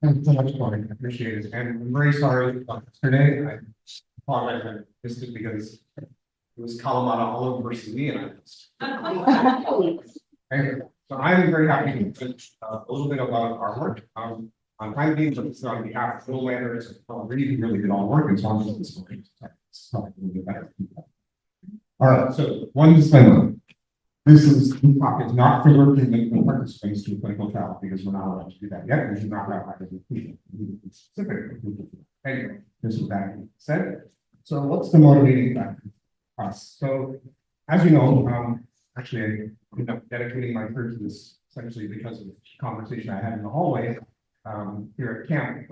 Thank you so much, Tony. I appreciate it. And I'm very sorry about yesterday. I apologize. I missed it because it was Kalamata all over versus me and I missed. Anyway, so I'm very happy to a little bit about our work. On Thymidine, but it's on behalf of Telomere. It's really good all work. And so I'm just this morning. It's probably a little bit better. All right. So one disclaimer. This talk is not for the participants to a clinical trial because we're not allowed to do that yet. We should not have that specific. Anyway, this is that being said. So what's the motivating factor for us? So as you know, actually I ended up dedicating my career to this essentially because of the conversation I had in the hallway here at camp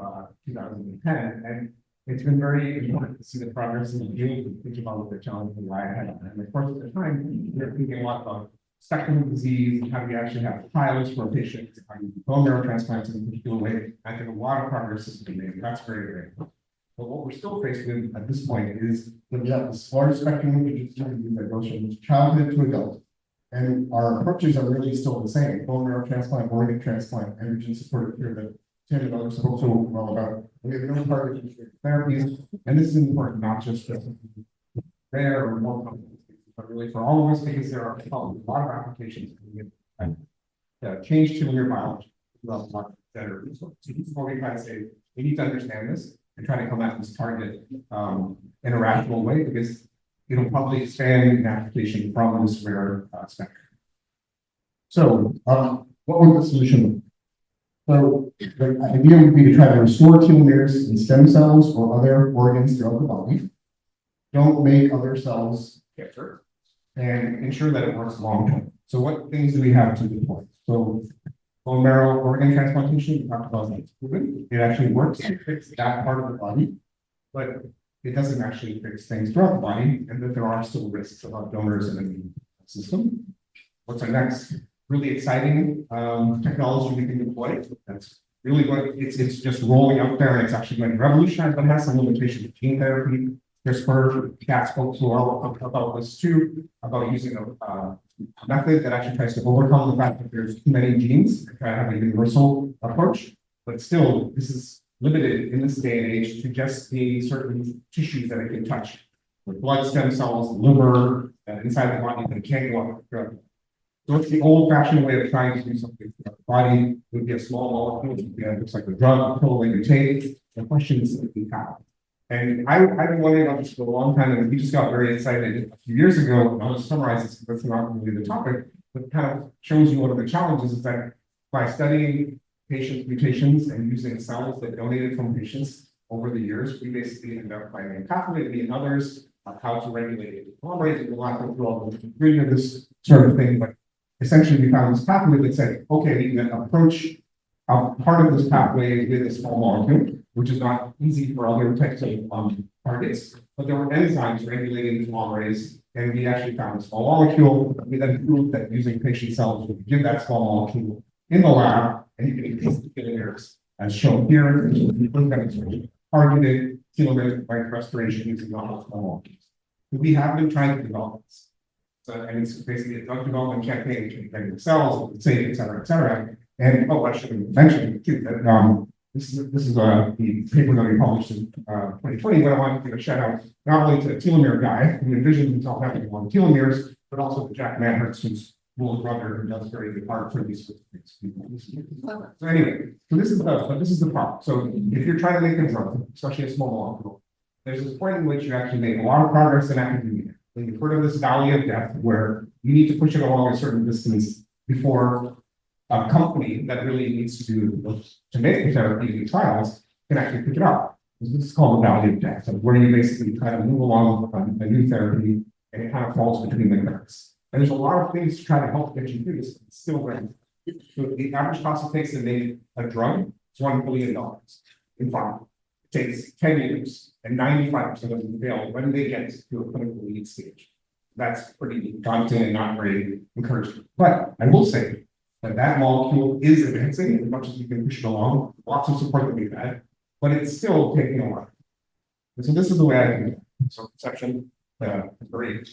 2010. And it's been very important to see the progress in the field and think about what the challenges lie ahead. And of course, at the time, we were thinking a lot about spectrum of disease and how do we actually have trials for patients, how do you do bone marrow transplants in a particular way. I think a lot of progress has been made. That's very important. But what we're still faced with at this point is that we have this large spectrum of disease that goes from childhood to adult. And our approaches are really still the same: bone marrow transplant, organ transplant, androgen supported care that Tim and others spoke so well about. We have no targeted therapies, and this is important not just for rare or more complex, but really for all of us because there are a lot of applications that change telomere biology. That are useful. So before we try to say we need to understand this and try to come at this target in a rational way, because it'll probably expand an application from this rare spectrum. So, what would the solution be? So the idea would be to try to restore telomeres in stem cells or other organs throughout the body. Don't make other cells get hurt, and ensure that it works long term. So what things do we have to deploy? So bone marrow organ transplantation, we talked about that. It actually works to fix that part of the body, but it doesn't actually fix things throughout the body, and that there are still risks about donors in the immune system. What's our next really exciting technology we can deploy? That's really going, it's just rolling out there, and it's actually going to revolutionize, but has some limitations. Gene therapy, CRISPR, Kat spoke so well about this too, about using a method that actually tries to overcome the fact that there's too many genes and try to have a universal approach. But still, this is limited in this day and age to just the certain tissues that it can touch, with blood stem cells, liver, inside the body that can't go up the drug. So it's the old-fashioned way of trying to do something for the body. It would be a small molecule, it looks like a drug, a pill that you take. The question is how. And I've been wondering about this for a long time, and we just got very excited a few years ago. And I'll just summarize this because it's not really the topic, but kind of shows you one of the challenges is that by studying patient mutations and using cells that donated from patients over the years, we basically end up finding a pathway and others on how to regulate telomerase. We'll not go through all the grid of this sort of thing, but essentially we found this pathway that said, okay, we can approach part of this pathway with a small molecule, which is not easy for other types of targets, but there were enzymes regulating telomerase, and we actually found a small molecule. We then proved that using patient cells, we could give that small molecule in the lab, and you can increase the telomeres, as shown here. We demonstrated targeted telomere restoration using novel small molecules. We have been trying to develop this. So, and it's basically a drug development campaign to regular cells, safe, et cetera, et cetera. And I should have mentioned too that this is the paper that we published in 2020, but I want to give a shout out not only to the telomere guy who envisioned himself having long telomeres, but also to Jack Manhurst, who's little brother who does very good art for these sorts of things. So anyway, so this is the problem. So if you're trying to make a drug, especially a small molecule, there's this point in which you actually make a lot of progress in academia. And you've heard of this valley of death where you need to push it along a certain distance before a company that really needs to do to make the therapy trials can actually pick it up. This is called the valley of death, where you basically try to move along a new therapy and it kind of falls between the cracks. And there's a lot of things to try to help get you through this, but it's still very. So the average cost it takes to make a drug is $1 billion in pharma. It takes 10 years, and 95% of them fail when they get to a clinical lead stage. That's pretty daunting and not very encouraging. But I will say that molecule is advancing as much as you can push it along. Lots of support that we've had, but it's still taking a while. And so this is the way I do it. So perception, very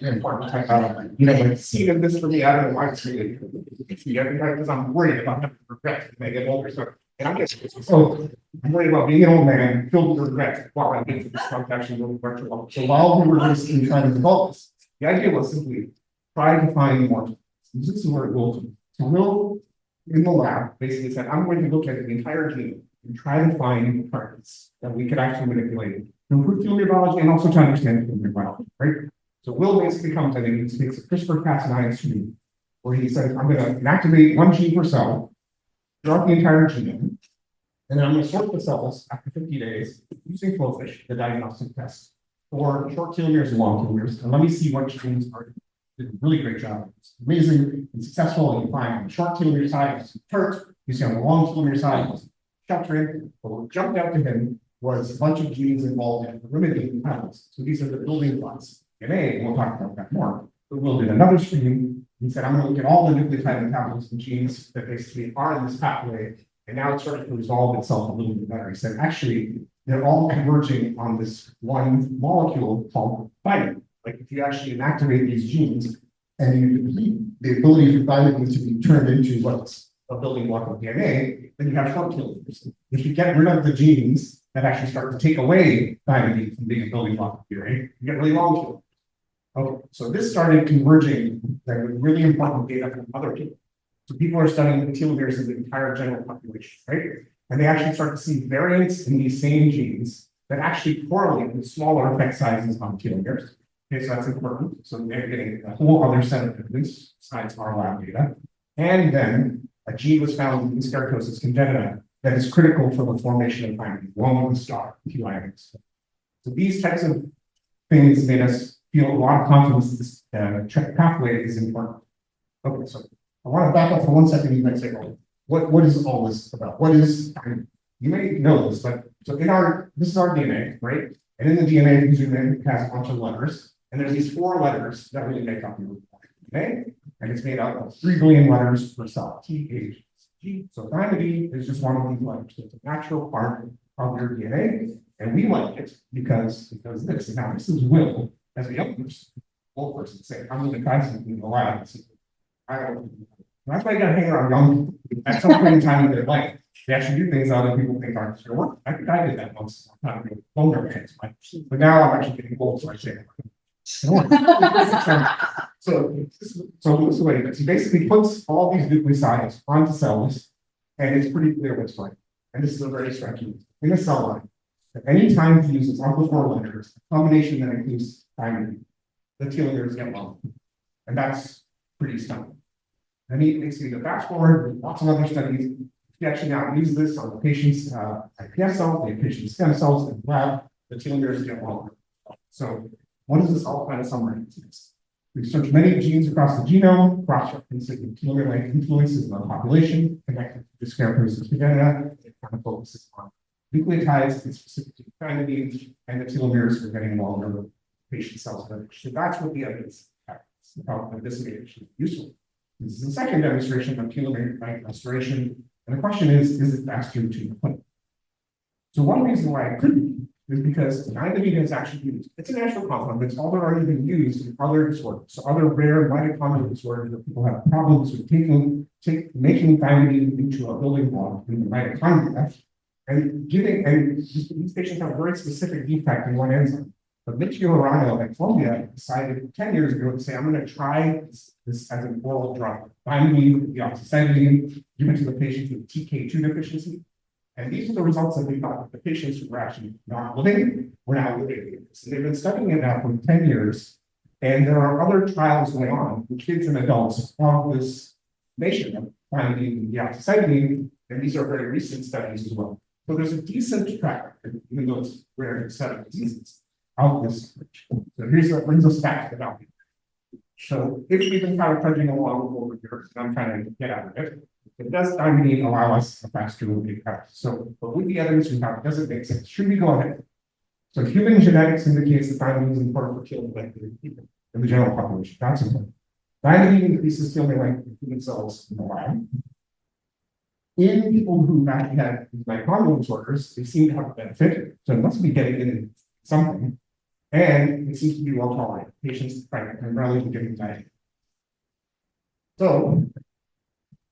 important. You know, like seeing this for me, I don't know why it's really because I'm worried about having to regret when I get older. So And I'm just, so I'm worried about being an old man, filled with regret while I'm into this actually really virtual. So while we were just trying to develop this, the idea was simply try to find more. This is where it will. So Will in the lab basically said, I'm going to look at the entire genome and try to find targets that we could actually manipulate to improve telomere biology and also to understand telomere biology, right? So Will basically comes in and he takes a CRISPR-Cas9 screen where he says, I'm going to inactivate one gene per cell, throughout the entire genome, and then I'm going to sort the cells after 50 days using flowfish, the diagnostic test, for short telomeres and long telomeres. And let me see what genes are did a really great job. It's amazing and successful. And you find on the short telomere side, it's hurt. You see on the long telomere side, it's sheltering. But what jumped out to him was a bunch of genes involved in eliminating panels. So these are the building blocks. DNA, and we'll talk about that more. But Will did another screen. He said, I'm going to look at all the nucleotide metabolisms and genes that basically are in this pathway. And now it's starting to resolve itself a little bit better. He said, actually, they're all converging on this one molecule called thymidine. Like if you actually inactivate these genes and you deplete the ability for thymidine to be turned into what's a building block of DNA, then you have short telomeres. If you get rid of the genes that actually start to take away thymidine from being a building block of DNA, you get really long telomeres. Okay, so this started converging with really important data from other people. So people are studying the telomeres of the entire general population, right? And they actually start to see variants in these same genes that actually correlate with smaller effect sizes on telomeres. Okay, so that's important. So they're getting a whole other set of evidence besides our lab data. And then a gene was found in Keratosis congenita that is critical for the formation of thymidine, along with the star, TYMs. So these types of things made us feel a lot of confidence that this pathway is important. Okay, so I want to back up for 1 second. You might say, well, what is all this about? What is, you may know this, but so this is our DNA, right? And in the DNA, it has a bunch of letters. And there's these 4 letters that really make up your DNA. And it's made out of 3 billion letters per cell, T, H, G. So thymidine is just one of these letters. It's a natural part of your DNA. And we like it because this. Now, this is Will, as a young person, old person, say, I'm going to try something in the lab. I don't. That's why you gotta hang around young people. At some point in time in their life, they actually do things other people think aren't gonna work. I think I did that once. I'm not really phone hands, but now I'm actually getting old, so I say. So this is the way it is. He basically puts all these nucleosides onto cells, and it's pretty clear what's right. And this is a very striking in a cell line. At any time he uses alpha 4 letters, a combination that includes thymidine, the telomeres get long. And that's pretty stunning. And he basically go fast forward, lots of other studies. He actually now uses this on the patient's iPS cells, the patient's stem cells, and lab, the telomeres get longer. So what does this all kind of summarize? We've searched many genes across the genome, cross-referenced the telomere length influences on the population, connected to Keratosis congenita. It kind of focuses on nucleotides and specifically thymidine, and the telomeres are getting longer patient cells. So that's what the evidence about this is actually useful. This is the second demonstration of telomere length restoration. And the question is it faster to the clinic? So one reason why it could be is because thymidine is actually used. It's a natural compound, but it's already been used in other disorders. So other rare mitochondrial disorders that people have problems with making thymidine into a building block in the mitochondria. And these patients have a very specific defect in one enzyme. But Mitch Gilarano at Columbia decided 10 years ago to say, I'm going to try this as an oral drug. Thymidine, deoxycytidine, given to the patients with TK2 deficiency. And these are the results that we got. The patients who were actually not living were now living. So they've been studying it now for 10 years. And there are other trials going on with kids and adults of this nation of thymidine and deoxycytidine. And these are very recent studies as well. So there's a decent track record, even though it's a rare set of diseases, of this. So here's what brings us back to the value. So if we've been kind of trudging along over here, and I'm trying to get out of it, it does thymidine allow us a faster moving path. So, but with the evidence we have, does it make sense? Should we go ahead? So human genetics indicates that thymidine is important for telomere length in people in the general population. That's important. Thymidine increases telomere length in human cells in the lab. In people who actually had mitochondrial disorders, they seem to have a benefit. So it must be getting in something. And it seems to be well tolerated. Patients primarily getting diet. So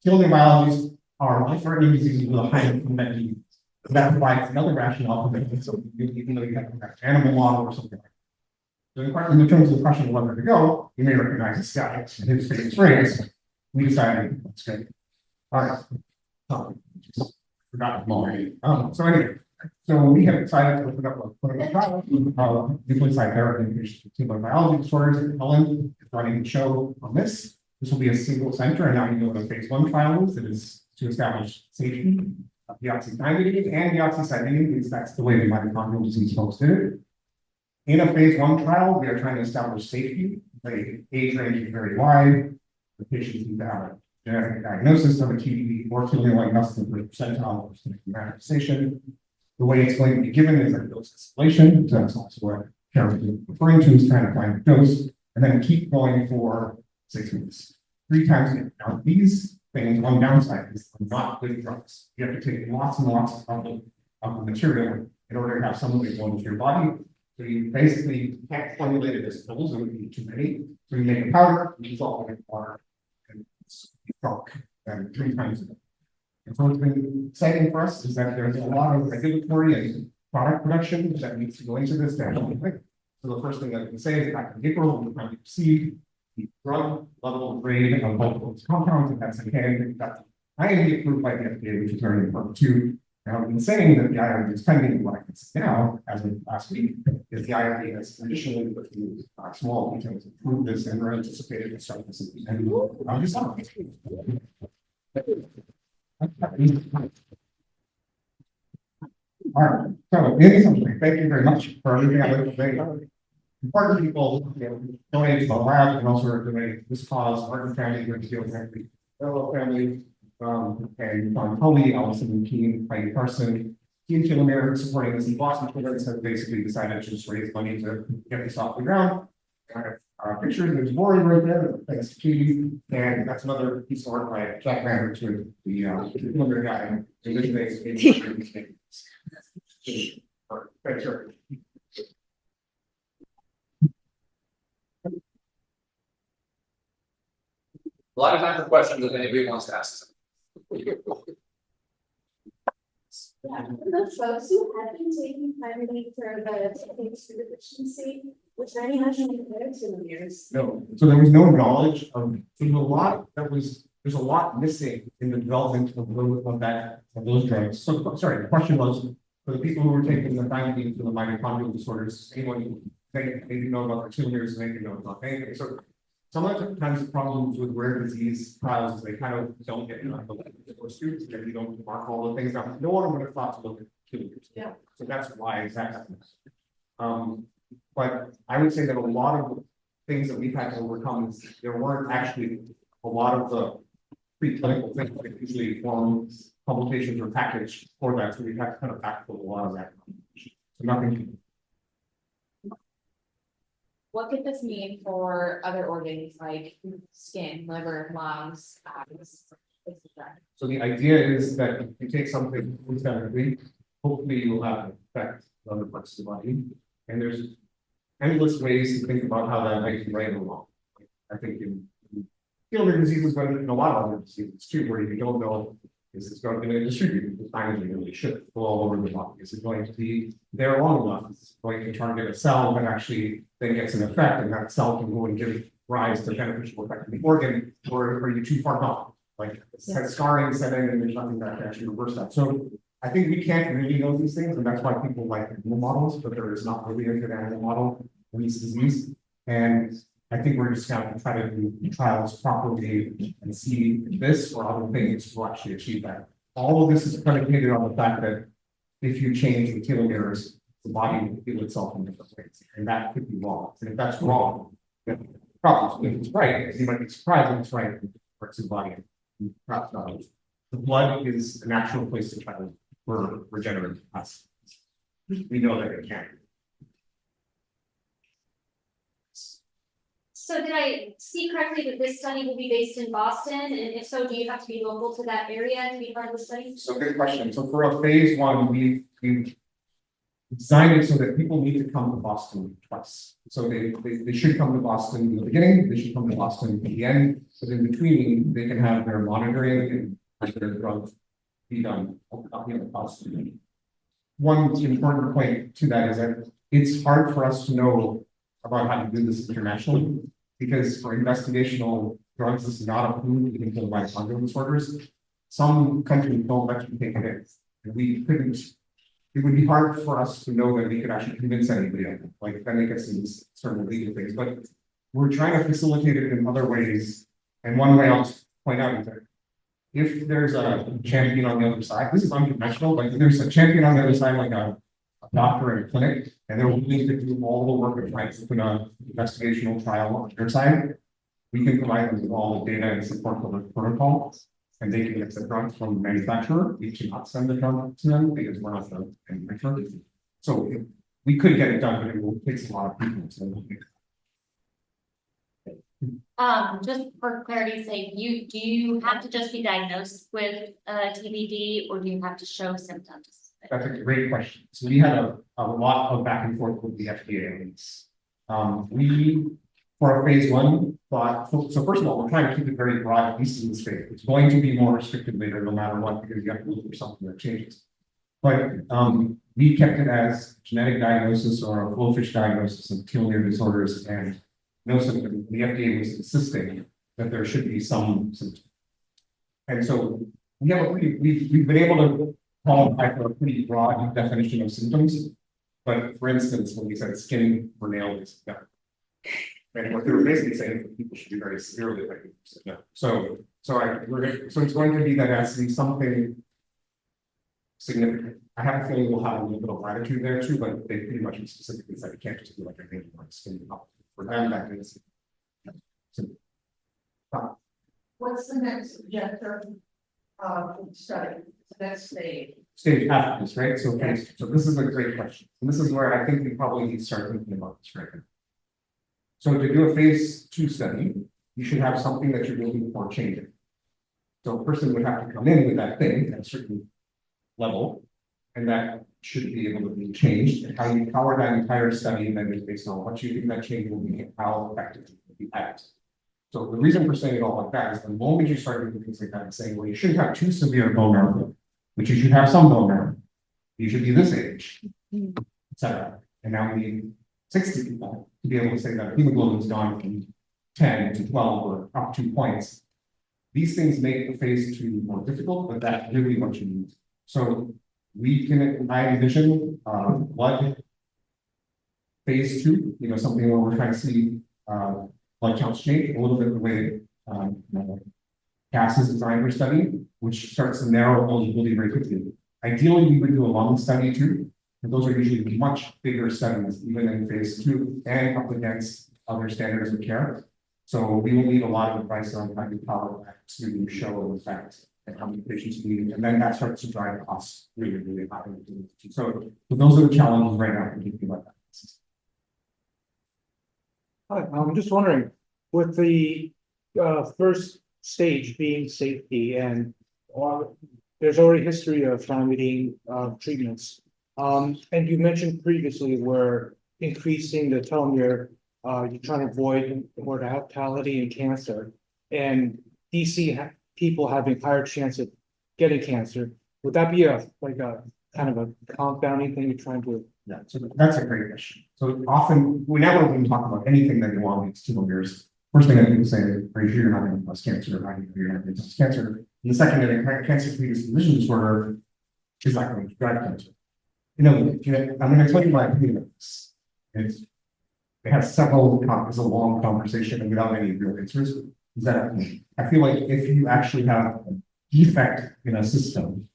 telomere biology is are life-threatening diseases with a high unmet need. That provides another rationale for making so even though you have an animal model or something like that. So in terms of the question of whether to go, you may recognize this guy and his famous phrase. We decided that's great. All right. Just forgot the already. So anyway, so we have decided to open up a clinical trial nucleoside therapy in patients with tumor biology disorders. Helen is running the show on this. This will be a single center, and now you know what a phase 1 trial is. It is to establish safety of deoxythymidine and deoxycytidine, because that's the way the mitochondrial disease folks did it. In a phase 1 trial, we are trying to establish safety. The age range is very wide. The patients need to have a genetic diagnosis of a TBD or feeling like less than 3% or manifestation. The way it's going to be given is a dose escalation. So that's also what Karen was referring to, is trying to find a dose, and then keep going for 6 weeks, 3 times a day. Now, these things, one downside is not good drugs. You have to take lots and lots of the material in order to have some of it go into your body. So you basically can't formulate it as pills, it would be too many. So you make a powder, you dissolve it in water, and it's dark, and 3 times a day. And so what's been exciting for us is that there's a lot of regulatory and product production that needs to go into this to help. So the first thing that I can say is back in April, we finally received the drug level grade of both those compounds, and that's okay. That's IND approved by the FDA, which is very important too. Now, I've been saying that the IND is pending. What I can say now, as of last week, is the IND has additionally, with the small details, approved this, and we're anticipating to start this in the end of this summer. All right. So, in summary, thank you very much for everything I learned today. Important people donate to the lab and also donate this cause. Martin family, Rich Deal family, fellow family, and Don Tully, Allison Keen, Heidi Carson, Team Telomere supporting this in Boston. Children's have basically decided to just raise money to get this off the ground. I have pictures. There's Rory right there. Thanks to Katie, and that's another piece of work by Jack Manner to the Telomere guy. Thanks, sir. A lot of time for questions if anybody wants to ask. Yeah, for those folks who have been taking Thymidine for the deficiency, which many have been compared to in years. No, so there was no knowledge of. There's a lot missing in the development of those drugs. So sorry, the question was for the people who were taking the Thymidine for the mitochondrial disorders. Anyone they didn't know about the telomeres, and they didn't know about anything. So sometimes the problems with rare disease trials is they kind of don't get enough of the students, and you don't mark all the things down. No one would have thought to look at telomeres. Yeah. So that's why that happens. But I would say that a lot of things that we've had to overcome is there weren't actually a lot of the preclinical things that usually form publications or packaged for that. So we've had to kind of backfill a lot of that. So nothing. What could this mean for other organs like skin, liver, lungs, eyes, etc.? So the idea is that if you take something systemically, hopefully you'll have an effect on other parts of the body. And there's endless ways to think about how that might be right or wrong. I think in other diseases, but in a lot of other diseases too, where you don't know, is this going to distribute? The timing really should go all over the body. Is it going to be there long enough? Is it going to target a cell that actually then gets an effect, and that cell can go and give rise to beneficial effect in the organ, or are you too far gone? Like has scarring set in and there's nothing that can actually reverse that. So I think we can't really know these things, and that's why people like animal models, but there is not really a good animal model for this disease. And I think we're just going to try to do trials properly and see if this or other things will actually achieve that. All of this is predicated on the fact that if you change the telomeres, the body will heal itself in different ways, and that could be wrong. And if that's wrong, then problems. If it's right, you might be surprised when it's right in different parts of the body. Perhaps not. The blood is a natural place to travel for regenerative capacity. We know that it can. So did I see correctly that this study will be based in Boston? And if so, do you have to be local to that area to be part of the study? So good question. So for a phase 1, we've designed it so that people need to come to Boston twice. So they should come to Boston in the beginning, they should come to Boston at the end, but in between, they can have their monitoring and like their drugs be done, possibly. One important point to that is that it's hard for us to know about how to do this internationally, because for investigational drugs, this is not approved even for mitochondrial disorders. Some countries don't let you take it in. And we couldn't, it would be hard for us to know that we could actually convince anybody of it, like then it gets into certain legal things, but we're trying to facilitate it in other ways. And one way I'll point out is that if there's a champion on the other side, this is unconventional, but if there's a champion on the other side, like a doctor in a clinic, and they're willing to do all the work of trying to put an investigational trial on their side, we can provide them with all the data and support for the protocol, and they can get the drug from the manufacturer. We cannot send the drug to them because we're not the manufacturer. So we could get it done, but it will take a lot of people to. Just for clarity's sake, do you have to just be diagnosed with TBD, or do you have to show symptoms? That's a great question. So we had a lot of back and forth with the FDA on this. We, for our phase 1, thought, so first of all, we're trying to keep it very broad, at least in this phase. It's going to be more restricted later, no matter what, because you have to look for something that changes. But we kept it as genetic diagnosis or a blowfish diagnosis of telomere disorders and no symptom. The FDA was insisting that there should be some symptom. And so we have we've been able to qualify for a pretty broad definition of symptoms. But for instance, when we said skin or nails, no. And what they were basically saying that people should be very severely affected. No. So it's going to be that it has to be something significant. I have a feeling we'll have a little bit of latitude there too, but they pretty much specifically said it can't just be like a name or skin. For them, that is. So, what's the next objective study? The next stage? Stage after this, right? So, okay, so this is a great question. And this is where I think we probably need to start thinking about this right now. So to do a phase 2 study, you should have something that you're looking for changing. So a person would have to come in with that thing at a certain level, and that should be able to be changed. And how you power that entire study then is based on what you think that change will be and how effective it will be at. So the reason for saying it all like that is the moment you start doing things like that and saying, well, you shouldn't have too severe bone marrow, but you should have some bone marrow. You should be this age, etc. And now we need 60 people to be able to say that hemoglobin's gone from 10 to 12 or up 2 points. These things make the phase 2 more difficult, but that's really what you need. So we can, I envision blood phase 2, something where we're trying to see blood counts change, a little bit the way CAS is designed for study, which starts to narrow eligibility very quickly. Ideally, we would do a lung study too, and those are usually much bigger studies, even in phase 2 and up against other standards of care. So we will need a lot of advice on how to power that to show an effect and how many patients we need, and then that starts to drive costs really, really high. So those are the challenges right now for thinking about that. Hi, I'm just wondering, with the first stage being safety and there's already history of thymidine treatments. And you mentioned previously where increasing the telomere, you're trying to avoid mortality and cancer, and DC people having higher chance of getting cancer. Would that be a kind of a compounding thing you're trying to? Yeah, so that's a great question. So often, whenever we talk about anything that elongates telomeres, first thing that people say is, are you sure you're not going to cause cancer? Or are you sure you're not going to cause cancer? And the second, that cancer predisposition disorder is not going to drive cancer. I'm going to tell you my opinion of this. It has it's a long conversation and without any real answers. Is that I feel like if you actually have a defect in a system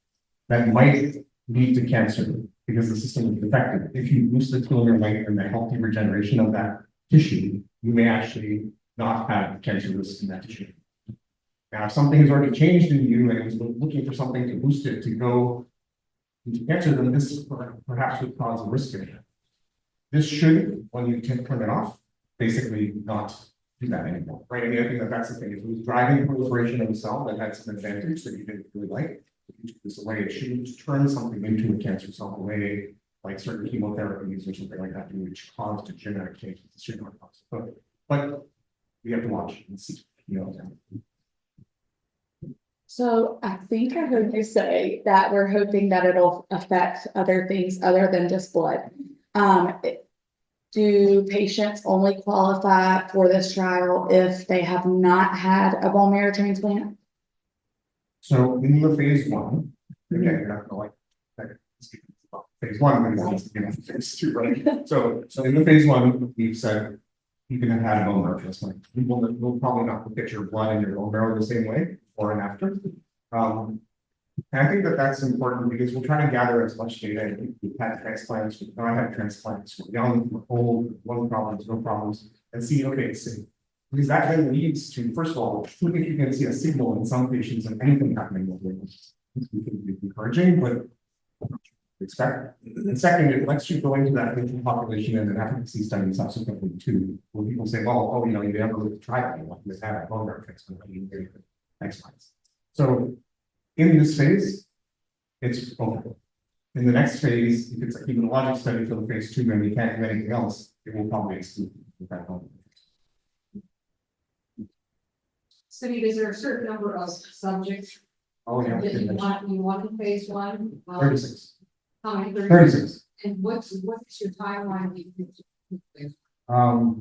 that might lead to cancer because the system is defective, if you boost the telomere length and the healthy regeneration of that tissue, you may actually not have cancer risk in that tissue. Now, if something has already changed in you and is looking for something to boost it to go into cancer, then this perhaps would cause a risk of it. This should, when you turn it off, basically not do that anymore, right? I mean, I think that's the thing. If it was driving proliferation of the cell that had some advantage that you didn't really like, if you took this away, it shouldn't turn something into a cancer cell away, like certain chemotherapies or something like that, which caused a genetic change. It should not cause it. But we have to watch and see, So I think I heard you say that we're hoping that it'll affect other things other than just blood. Do patients only qualify for this trial if they have not had a bone marrow transplant? So in the phase one, again, you're not gonna phase one, and then phase two, right? So in the phase one, we've said you can have had a bone marrow transplant. We'll probably not look at your blood and your bone marrow the same way before and after. And I think that that's important because we're trying to gather as much data. We've had transplants, we've not had transplants, we're young, we're old, no problems, and see, okay, it's safe. Because that then leads to, first of all, if you can see a signal in some patients of anything happening with it, we can be encouraging, but expect. And second, it lets you go into that patient population and an efficacy study subsequently too, where people say, well, oh, you know, you never really tried it, like this had a bone marrow transplant, next slide. So in this phase, it's open. In the next phase, if it's a immunologic study for the phase two, and we can't do anything else, it will probably exclude that. Suneet, is there a certain number of subjects Oh, yeah. that you want in phase one? 36. How many? 36. And what's your timeline?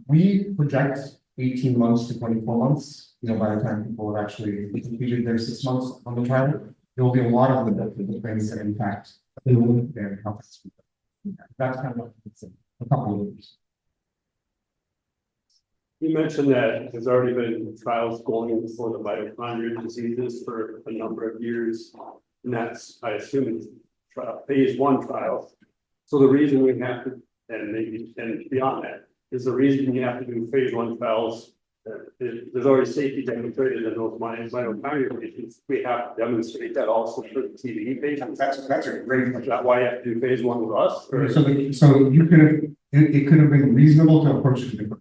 We project 18 months to 24 months, you know, by the time people have actually completed their 6 months on the trial, there will be a lot of the things that impact their health. That's kind of a couple of years. You mentioned that there's already been trials going for the mitochondrial diseases for a number of years, and that's, I assume, phase one trials. So the reason we have to, and beyond that, is the reason you have to do phase one trials. There's already safety demonstrated in those mitochondrial patients. We have to demonstrate that also for the TBD patients. That's a great question. Is that why you have to do phase one with us? Or? So you could have, it could have been reasonable to approach it differently,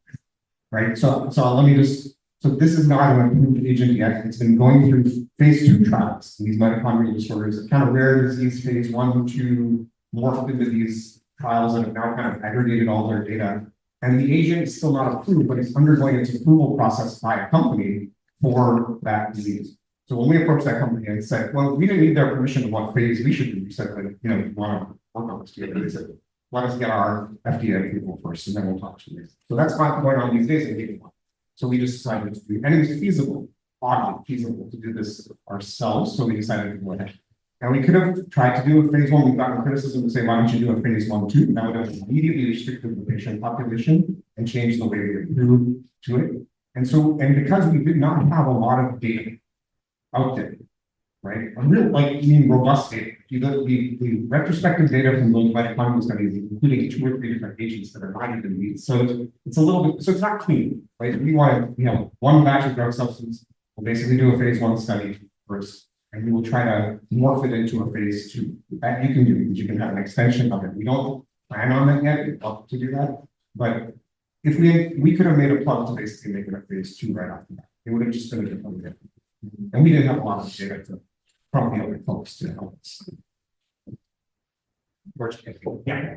right? So let me just, so this is not an approved agent yet. It's been going through phase two trials. These mitochondrial disorders, kind of rare disease phase 1, 2, morphed into these trials that have now kind of aggregated all their data. And the agent is still not approved, but it's undergoing its approval process by a company for that disease. So when we approached that company and said, well, we didn't need their permission of what phase we should do. We said, you know, we want to work on this together. They said, let us get our FDA approval first, and then we'll talk to you. So that's not going on these days. So we just decided to do, and it was feasible, oddly feasible to do this ourselves. So we decided to go ahead. And we could have tried to do a phase 1. We've gotten criticism to say, why don't you do a phase 1, 2? That would have immediately restricted the patient population and changed the way we accrue to it. And because we did not have a lot of data out there, right? A real, robust data. The retrospective data from those mitochondrial studies, including 2 or 3 different agents that are not even these. So it's a little bit, so it's not clean, right? We want to, you know, one batch of drug substance. We'll basically do a phase 1 study first. And we will try to morph it into a phase 2. That you can do because you can have an extension of it. We don't plan on that yet. We'd love to do that. But if we could have made a plug to basically make it a phase 2 right after that. It would have just been a different way. And we didn't have a lot of data from the other folks to help us. Yeah.